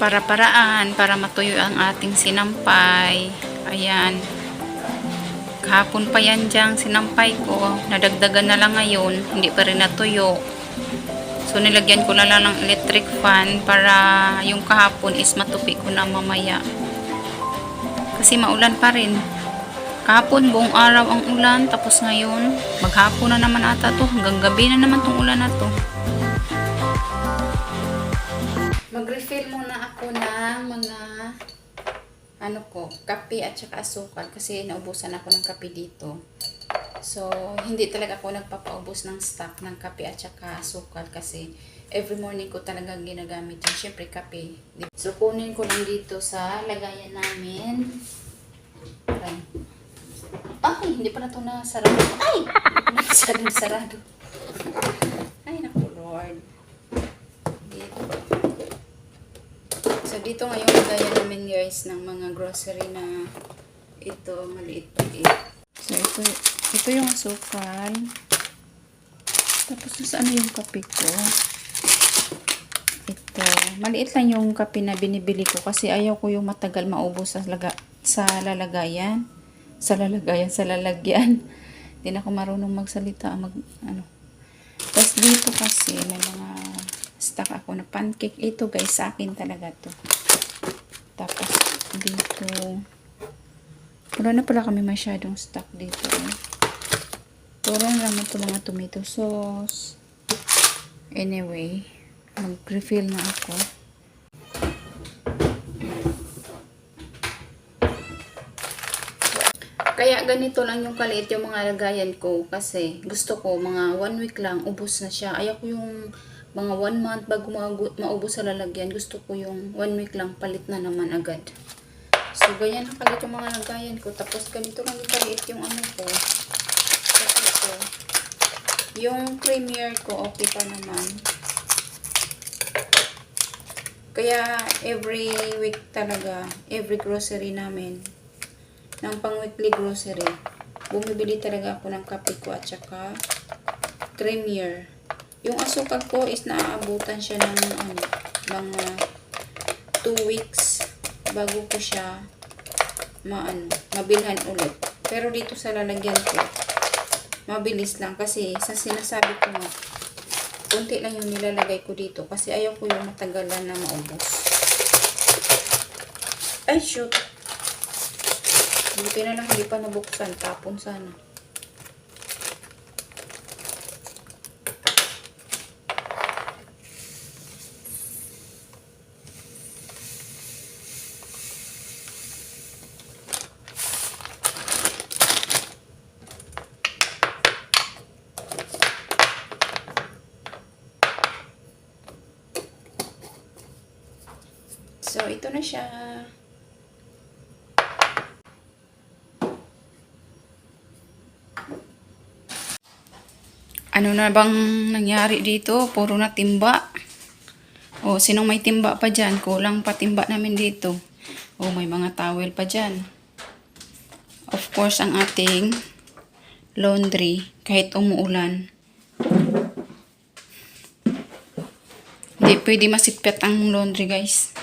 para-paraan para matuyo ang ating sinampay. Ayan. Kahapon pa yan diyang sinampay ko. Nadagdagan na lang ngayon. Hindi pa rin natuyo. So, nilagyan ko na lang ng electric fan para yung kahapon is matupi ko na mamaya. Kasi maulan pa rin. Kahapon, buong araw ang ulan. Tapos ngayon, maghapon na naman ata to. Hanggang gabi na naman tong ulan na to. Mag-refill muna ako ng mga kape at saka asukal kasi naubusan ako ng kape dito. So, hindi talaga ako nagpapaubos ng stock ng kape at saka asukal kasi every morning ko talaga ginagamit yung syempre kape. So, kunin ko lang dito sa lagayan namin. Ay, hindi pa na ito nasarado. Ay! Sarado. Ay, naku Lord. Dito. So, dito ngayon lagayan namin guys ng mga grocery na ito, maliit-liit. So, ito yung asukal. Tapos, saan yung kape ko? Ito. Maliit lang yung kape na binibili ko kasi ayaw ko yung matagal maubos sa lalagyan. Hindi na ako marunong magsalita. Tapos dito kasi may mga stock ako na pancake. Ito guys, sa akin talaga to. Tapos dito, wala na pala kami masyadong stock dito. Puro na naman ito mga tomato sauce. Anyway, mag-refill na ako. Kaya ganito lang yung kaliit yung mga lagayan ko kasi gusto ko mga 1 week lang ubos na siya. Ayaw ko yung mga 1 month bago maubos sa lalagyan. Gusto ko yung 1 week lang palit na naman agad. So ganyan ang kaliit yung mga lagayan ko. Tapos ganito lang yung kaliit yung ko. Tapos yung Premier ko okay pa naman. Kaya every week talaga, every grocery namin ng pang-weekly grocery, bumibili talaga ako ng kape ko at saka Premier. Yung asukal ko is naaabutan siya ng mga 2 weeks bago ko siya mabilhan ulit. Pero dito sa lalagyan ko, mabilis lang kasi sa sinasabi ko nga, kunti lang yung nilalagay ko dito kasi ayaw ko yung matagalan na maubos. Ay, shoot! Buti na lang hindi pa nabuksan. Tapon sana. So, ito na siya. Ano na bang nangyari dito? Puro na timba. O, sinong may timba pa dyan? Kulang pa timba namin dito. O, may mga towel pa dyan. Of course, ang ating laundry, kahit umuulan. Hindi pwede masipyat ang laundry, guys.